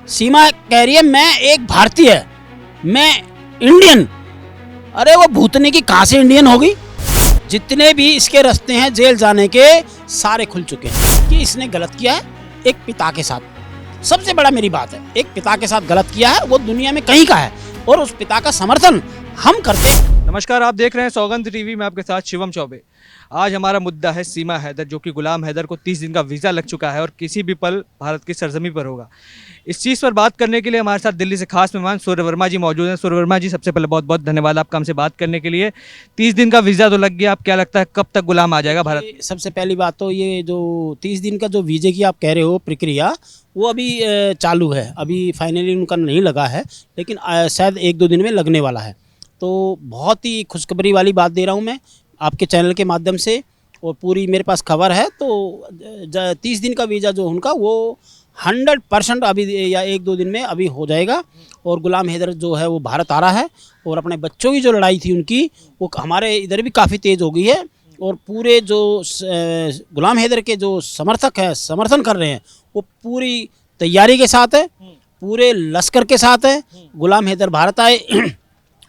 सीमा कह रही है मैं एक भारतीय, मैं इंडियन। अरे वो भूतनी की कहाँ से इंडियन होगी। जितने भी इसके रास्ते हैं जेल जाने के सारे खुल चुके हैं कि इसने गलत किया है एक पिता के साथ। सबसे बड़ा मेरी बात है, एक पिता के साथ गलत किया है, वो दुनिया में कहीं का है और उस पिता का समर्थन हम करते हैं। नमस्कार, आप देख रहे हैं सौगंध टीवी में आपके साथ शिवम चौबे। आज हमारा मुद्दा है सीमा हैदर, जो कि गुलाम हैदर को 30 दिन का वीज़ा लग चुका है और किसी भी पल भारत की सरजमी पर होगा। इस चीज़ पर बात करने के लिए हमारे साथ दिल्ली से खास मेहमान सूर्य वर्मा जी मौजूद हैं। सूर्य वर्मा जी, सबसे पहले बहुत बहुत धन्यवाद आपका हमसे बात करने के लिए। 30 दिन का वीज़ा तो लग गया, अब क्या लगता है कब तक गुलाम आ जाएगा भारत? सबसे पहली बात तो ये जो 30 दिन का जो वीज़े की आप कह रहे हो प्रक्रिया, वो अभी चालू है, अभी फाइनली उनका नहीं लगा है, लेकिन शायद 1-2 दिन में लगने वाला है। तो बहुत ही खुशखबरी वाली बात दे रहा हूँ मैं आपके चैनल के माध्यम से, और पूरी मेरे पास खबर है। तो 30 दिन का वीज़ा जो उनका वो 100% अभी या 1-2 दिन में अभी हो जाएगा। और गुलाम हैदर जो है वो भारत आ रहा है, और अपने बच्चों की जो लड़ाई थी उनकी, वो हमारे इधर भी काफ़ी तेज़ हो गई है। और पूरे जो गुलाम हैदर के जो समर्थक हैं, समर्थन कर रहे हैं, वो पूरी तैयारी के साथ है, पूरे लश्कर के साथ है। गुलाम हैदर भारत आए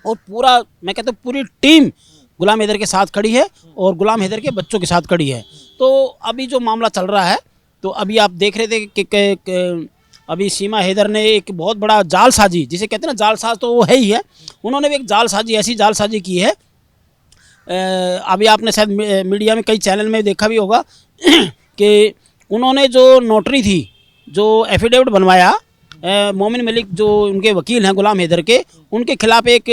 और पूरा, मैं कहता हूँ पूरी टीम गुलाम हैदर के साथ खड़ी है और गुलाम हैदर के बच्चों के साथ खड़ी है। तो अभी जो मामला चल रहा है, तो अभी आप देख रहे थे कि अभी सीमा हैदर ने एक बहुत बड़ा जालसाजी, जिसे कहते हैं ना जालसाज, तो वो है ही है। उन्होंने भी एक जालसाजी, ऐसी जालसाजी की है। अभी आपने शायद मीडिया में कई चैनल में देखा भी होगा कि उन्होंने जो नोटरी थी, जो एफिडेविट बनवाया, मोमिन मलिक जो उनके वकील हैं गुलाम हैदर के, उनके खिलाफ एक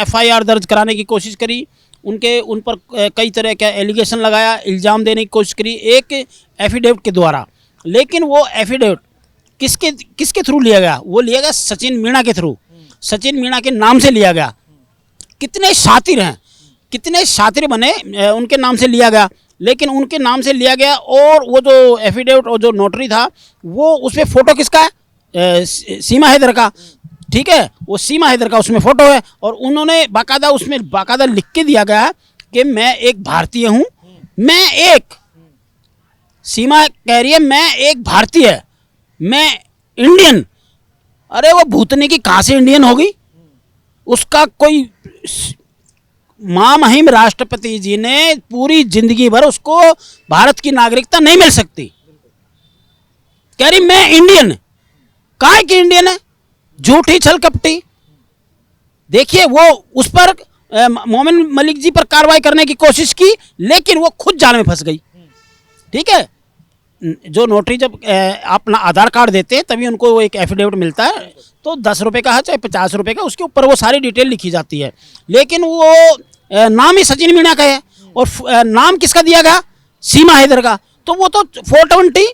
FIR दर्ज कराने की कोशिश करी, उन पर कई तरह का एलिगेशन लगाया, इल्ज़ाम देने की कोशिश करी एक एफिडेविट के द्वारा। लेकिन वो एफिडेविट किसके थ्रू लिया गया? वो लिया गया सचिन मीणा के थ्रू, सचिन मीणा के नाम से लिया गया। कितने शातिर हैं, कितने शातिर बने, उनके नाम से लिया गया। लेकिन उनके नाम से लिया गया, और वो जो एफिडेविट और जो नोटरी था, वो उसमें फ़ोटो किसका है? सीमा हैदर का। ठीक है, वो सीमा हैदर का उसमें फ़ोटो है, और उन्होंने बाकायदा उसमें बाकायदा लिख के दिया गया कि मैं एक भारतीय हूँ, मैं एक, सीमा कह रही है मैं एक भारतीय, मैं इंडियन। अरे वो भूतनी की कहाँ से इंडियन होगी। उसका कोई महामहिम राष्ट्रपति जी ने पूरी जिंदगी भर उसको भारत की नागरिकता नहीं मिल सकती। कह रही मैं इंडियन। काहे की इंडियन है? झूठी छल कपटी। देखिए, वो उस पर मोमिन मलिक जी पर कार्रवाई करने की कोशिश की, लेकिन वो खुद जाल में फंस गई। ठीक है, जो नोटरी जब अपना आधार कार्ड देते हैं तभी उनको वो एक एफिडेविट मिलता है, तो 10 रुपये का है चाहे 50 रुपये का, उसके ऊपर वो सारी डिटेल लिखी जाती है। लेकिन वो नाम ही सचिन मीणा का है, और नाम किसका दिया गया? सीमा हैदर का। तो वो तो 420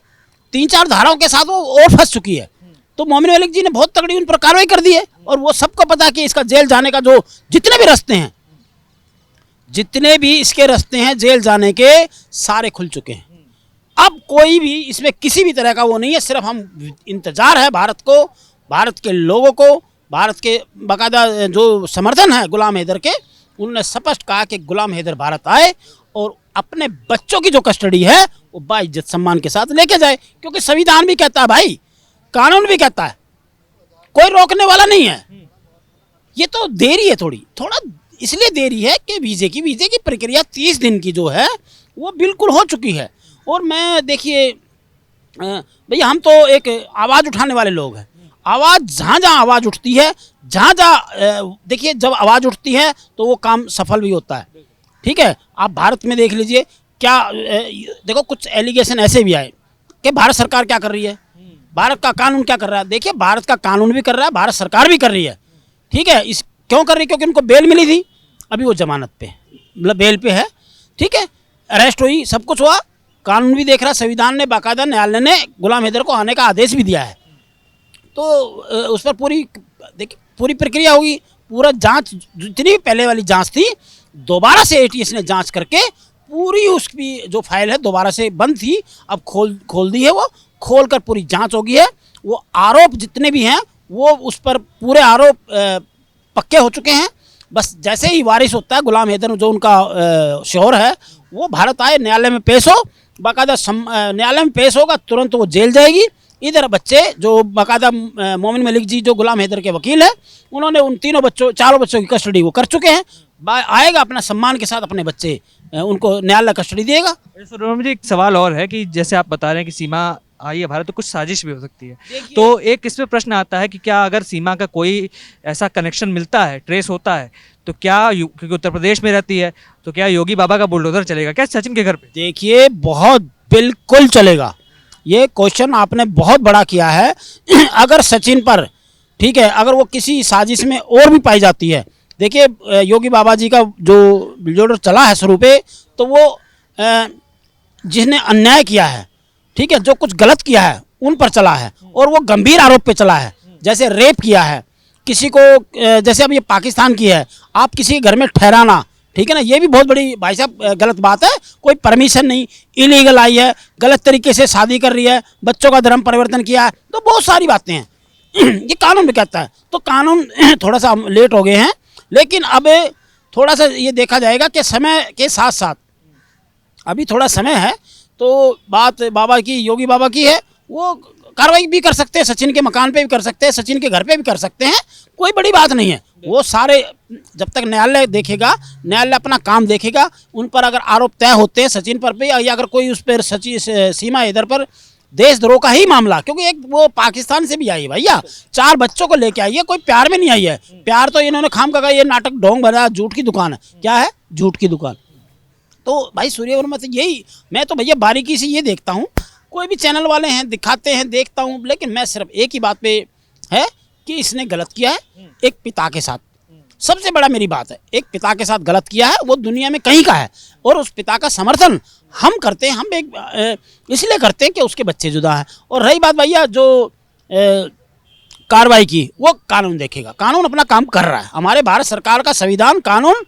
3-4 धाराओं के साथ वो और फंस चुकी है। तो मोमिन मलिक जी ने बहुत तगड़ी उन पर कार्रवाई कर दी है, और वो सबको पता कि इसका जेल जाने का जो जितने भी रास्ते हैं, जितने भी इसके रास्ते हैं जेल जाने के, सारे खुल चुके हैं। अब कोई भी इसमें किसी भी तरह का वो नहीं है। सिर्फ हम इंतजार है भारत को, भारत के लोगों को, भारत के बाकायदा जो समर्थन है गुलाम हैदर के, उन्होंने स्पष्ट कहा कि गुलाम हैदर भारत आए और अपने बच्चों की जो कस्टडी है वो बाइज्जत सम्मान के साथ लेके जाए। क्योंकि संविधान भी कहता है भाई, कानून भी कहता है, कोई रोकने वाला नहीं है। ये तो देरी है, थोड़ा इसलिए देरी है कि वीज़े की प्रक्रिया 30 दिन की जो है वो बिल्कुल हो चुकी है। और मैं, देखिए भैया, हम तो एक आवाज़ उठाने वाले लोग हैं। आवाज़ जहाँ आवाज़ उठती है, देखिए जब आवाज़ उठती है तो वो काम सफल भी होता है। ठीक है, आप भारत में देख लीजिए, क्या देखो कुछ एलिगेशन ऐसे भी आए कि भारत सरकार क्या कर रही है, भारत का कानून क्या कर रहा है। देखिए, भारत का कानून भी कर रहा है, भारत सरकार भी कर रही है। ठीक है, इस क्यों कर रही है? क्योंकि उनको बेल मिली थी, अभी वो जमानत पे, मतलब बेल पे है। ठीक है, अरेस्ट हुई, सब कुछ हुआ, कानून भी देख रहा है, संविधान ने बाकायदा, न्यायालय ने गुलाम हैदर को आने का आदेश भी दिया है। तो उस पर पूरी प्रक्रिया होगी, पूरा जांच, जितनी भी पहले वाली जांच थी, दोबारा से ATS ने जांच करके पूरी उसकी जो फाइल है दोबारा से बंद थी, अब खोल दी है। वो खोलकर पूरी जांच होगी है। वो आरोप जितने भी हैं वो उस पर पूरे आरोप पक्के हो चुके हैं। बस जैसे ही वारिस होता है गुलाम हैदर, जो उनका शोहर है, वो भारत आए, न्यायालय में पेश हो, बाकायदा न्यायालय में पेश होगा, तुरंत वो जेल जाएगी। इधर बच्चे जो बाकायदा मोमिन मलिक जी जो गुलाम हैदर के वकील है, उन्होंने उन चारों बच्चों की कस्टडी वो कर चुके हैं। आएगा अपना सम्मान के साथ अपने बच्चे उनको न्यायालय कस्टडी देगा। रोम जी, एक सवाल और है कि जैसे आप बता रहे हैं कि सीमा आई है भारत, तो कुछ साजिश भी हो सकती है। तो एक इसमें प्रश्न आता है कि क्या अगर सीमा का कोई ऐसा कनेक्शन मिलता है, ट्रेस होता है, तो क्या क्योंकि उत्तर प्रदेश में रहती है, तो क्या योगी बाबा का बुलडोजर चलेगा क्या सचिन के घर पे? देखिए, बहुत बिल्कुल चलेगा। ये क्वेश्चन आपने बहुत बड़ा किया है। अगर सचिन पर, ठीक है, अगर वो किसी साजिश में और भी पाई जाती है, देखिए योगी बाबा जी का जो बुलडोजर चला है शुरू पे, तो वो जिसने अन्याय किया है, ठीक है, जो कुछ गलत किया है उन पर चला है, और वो गंभीर आरोप पे चला है। जैसे रेप किया है किसी को, जैसे अब ये पाकिस्तान की है, आप किसी के घर में ठहराना, ठीक है ना, ये भी बहुत बड़ी भाई साहब गलत बात है। कोई परमिशन नहीं, इलीगल आई है, गलत तरीके से शादी कर रही है, बच्चों का धर्म परिवर्तन किया है, तो बहुत सारी बातें हैं। ये कानून भी कहता है। तो कानून थोड़ा सा लेट हो गए हैं, लेकिन अब थोड़ा सा ये देखा जाएगा कि समय के साथ साथ अभी थोड़ा समय है, तो बात बाबा की, योगी बाबा की है, वो कार्रवाई भी कर सकते हैं, सचिन के मकान पे भी कर सकते हैं, सचिन के घर पे भी कर सकते हैं, कोई बड़ी बात नहीं है। वो सारे जब तक न्यायालय देखेगा, न्यायालय अपना काम देखेगा, उन पर अगर आरोप तय होते हैं सचिन पर भी, या अगर कोई उस पर सीमा हैदर पर देशद्रोह का ही मामला, क्योंकि एक वो पाकिस्तान से भी आई है भैया, 4 बच्चों को लेके आई है, कोई प्यार में नहीं आई है। प्यार तो इन्होंने खाम का, ये नाटक ढोंग बना, झूठ की दुकान है। क्या है? झूठ की दुकान। तो भाई सूर्य वर्मा से यही, मैं तो भैया बारीकी से ये देखता हूँ, कोई भी चैनल वाले हैं दिखाते हैं, देखता हूँ, लेकिन मैं सिर्फ एक ही बात पे है कि इसने गलत किया है एक पिता के साथ। सबसे बड़ा मेरी बात है, एक पिता के साथ गलत किया है, वो दुनिया में कहीं का है, और उस पिता का समर्थन हम करते हैं, हम एक इसलिए करते हैं कि उसके बच्चे जुदा हैं। और रही बात भैया जो कार्रवाई की, वो कानून देखेगा, कानून अपना काम कर रहा है। हमारे भारत सरकार का संविधान कानून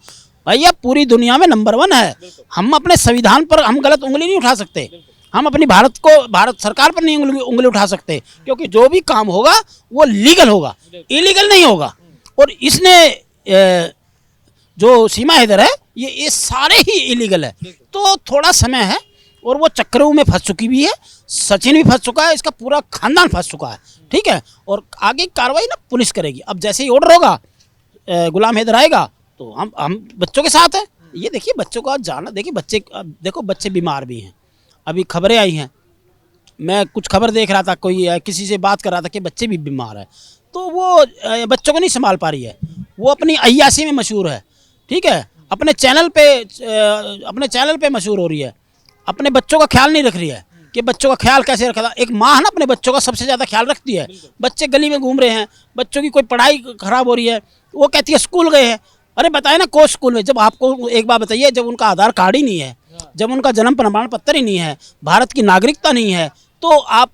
भैया पूरी दुनिया में नंबर 1 है। हम अपने संविधान पर हम गलत उंगली नहीं उठा सकते, हम अपनी भारत सरकार पर नहीं उंगली उठा सकते, क्योंकि जो भी काम होगा वो लीगल होगा, इलीगल नहीं होगा। और इसने जो सीमा हैदर है, ये सारे ही इलीगल है। तो थोड़ा समय है, और वो चक्रों में फंस चुकी भी है, सचिन भी फंस चुका है, इसका पूरा खानदान फंस चुका है, ठीक है। और आगे कार्रवाई ना पुलिस करेगी। अब जैसे ही ऑर्डर होगा, गुलाम हैदर आएगा, तो हम बच्चों के साथ हैं। ये देखिए बच्चों का जाना, देखिए बच्चे, देखो बच्चे बीमार भी हैं, अभी खबरें आई हैं, मैं कुछ खबर देख रहा था, कोई किसी से बात कर रहा था कि बच्चे भी बीमार है, तो वो बच्चों को नहीं संभाल पा रही है, वो अपनी अय्यासी में मशहूर है, ठीक है, अपने चैनल पे मशहूर हो रही है, अपने बच्चों का ख्याल नहीं रख रही है कि बच्चों का ख्याल कैसे रखा था। एक माँ है ना, अपने बच्चों का सबसे ज़्यादा ख्याल रखती है। बच्चे गली में घूम रहे हैं, बच्चों की कोई पढ़ाई खराब हो रही है, वो कहती है स्कूल गए हैं। अरे बताए ना, कोई स्कूल में, जब आपको एक बार बताइए, जब उनका आधार कार्ड ही नहीं है, जब उनका जन्म प्रमाण पत्र ही नहीं है, भारत की नागरिकता नहीं है, तो आप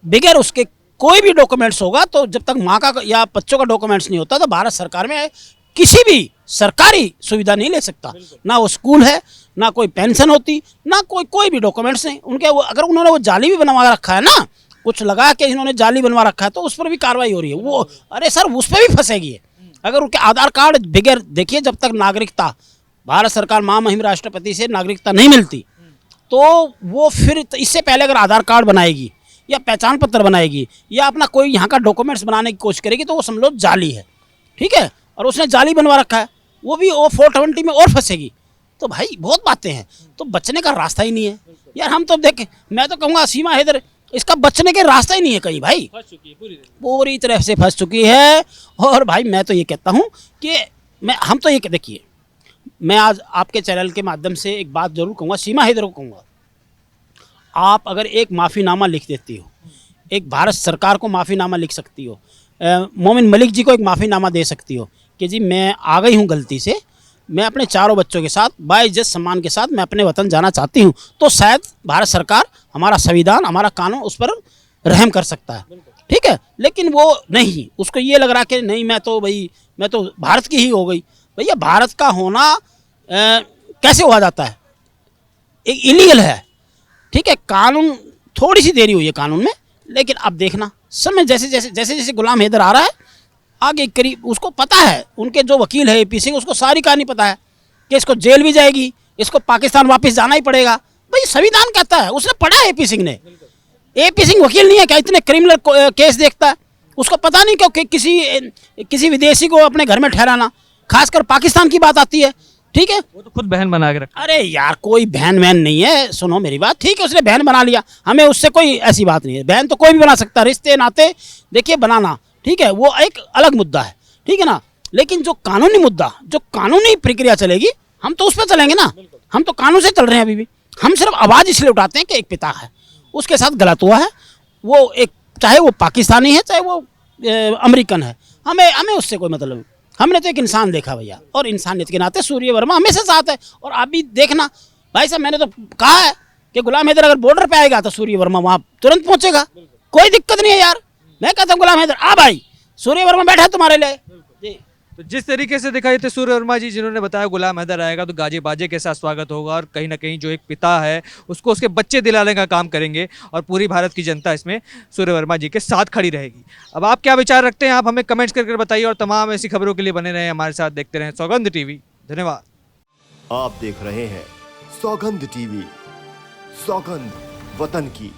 बगैर उसके कोई भी डॉक्यूमेंट्स होगा, तो जब तक माँ का या बच्चों का डॉक्यूमेंट्स नहीं होता, तो भारत सरकार में किसी भी सरकारी सुविधा नहीं ले सकता। ना वो स्कूल है, ना कोई पेंशन होती, ना कोई भी डॉक्यूमेंट्स नहीं उनके। अगर उन्होंने वो जाली भी बनवा रखा है ना, कुछ लगा के इन्होंने जाली बनवा रखा है, तो उस पर भी कार्रवाई हो रही है। वो अरे सर, उस पर भी फंसेगी अगर उनके आधार कार्ड बगैर, देखिए जब तक नागरिकता भारत सरकार महामहिम राष्ट्रपति से नागरिकता नहीं मिलती, तो वो फिर इससे पहले अगर आधार कार्ड बनाएगी या पहचान पत्र बनाएगी या अपना कोई यहाँ का डॉक्यूमेंट्स बनाने की कोशिश करेगी, तो वो समझ लो जाली है, ठीक है। और उसने जाली बनवा रखा है, वो भी वो 420 में और फंसेगी। तो भाई बहुत बातें हैं, तो बचने का रास्ता ही नहीं है यार। हम तो देख, मैं तो कहूँगा सीमा हैदर, इसका बचने के रास्ता ही नहीं है कहीं भाई, पूरी तरह से फंस चुकी है। और भाई मैं तो ये कहता हूँ कि हम तो ये देखिए, मैं आज आपके चैनल के माध्यम से एक बात जरूर कहूँगा, सीमा हैदर को कहूँगा, आप अगर एक माफ़ीनामा लिख देती हो, एक भारत सरकार को माफ़ीनामा लिख सकती हो, मोमिन मलिक जी को एक माफ़ीनामा दे सकती हो कि जी मैं आ गई हूँ गलती से, मैं अपने चारों बच्चों के साथ बाइज्जत सम्मान के साथ मैं अपने वतन जाना चाहती हूँ, तो शायद भारत सरकार, हमारा संविधान, हमारा कानून उस पर रहम कर सकता है, ठीक है। लेकिन वो नहीं, उसको ये लग रहा कि नहीं, मैं तो भारत की ही हो गई। भैया भारत का होना कैसे हुआ जाता है, एक इलीगल है, ठीक है। कानून, थोड़ी सी देरी हुई है कानून में, लेकिन अब देखना समय जैसे जैसे गुलाम हैदर आ रहा है आगे करीब, उसको पता है, उनके जो वकील है AP सिंह, उसको सारी कहानी पता है कि इसको जेल भी जाएगी, इसको पाकिस्तान वापस जाना ही पड़ेगा। भाई संविधान कहता है, उसने पढ़ा है AP सिंह ने, एपी सिंह वकील नहीं है क्या? इतने क्रिमिनल केस देखता है, उसको पता नहीं क्यों कि किसी विदेशी को अपने घर में ठहराना, खासकर पाकिस्तान की बात आती है, ठीक है। वो तो खुद बहन बना के रखा। अरे यार कोई बहन वहन नहीं है, सुनो मेरी बात, ठीक है उसने बहन बना लिया, हमें उससे कोई ऐसी बात नहीं है, बहन तो कोई भी बना सकता है, रिश्ते नाते देखिए बनाना, ठीक है, वो एक अलग मुद्दा है, ठीक है ना। लेकिन जो कानूनी मुद्दा, जो कानूनी प्रक्रिया चलेगी, हम तो उस पर चलेंगे ना, हम तो कानून से चल रहे हैं अभी भी। हम सिर्फ आवाज़ इसलिए उठाते हैं कि एक पिता है, उसके साथ गलत हुआ है, वो एक, चाहे वो पाकिस्तानी है चाहे वो अमेरिकन है, हमें उससे कोई मतलब नहीं। हमने तो एक इंसान देखा भैया, और इंसानियत के नाते सूर्य वर्मा हमेशा साथ है। और आप भी देखना भाई साहब, मैंने तो कहा है कि गुलाम हैदर अगर बॉर्डर पे आएगा तो सूर्य वर्मा वहाँ तुरंत पहुंचेगा, कोई दिक्कत नहीं है यार। मैं कहता हूँ गुलाम हैदर आ भाई, सूर्य वर्मा बैठा है तुम्हारे लिए जी। तो जिस तरीके से दिखाई थे सूर्य वर्मा जी, जिन्होंने बताया गुलाम हैदर आएगा तो गाजे बाजे के साथ स्वागत होगा, और कहीं ना कहीं जो एक पिता है उसको उसके बच्चे दिलाने का काम करेंगे, और पूरी भारत की जनता इसमें सूर्य वर्मा जी के साथ खड़ी रहेगी। अब आप क्या विचार रखते हैं, आप हमें कमेंट्स करके बताइए, और तमाम ऐसी खबरों के लिए बने रहें हमारे साथ, देखते रहें सौगंध टीवी। धन्यवाद। आप देख रहे हैं सौगंध टीवी, सौगंध वतन की।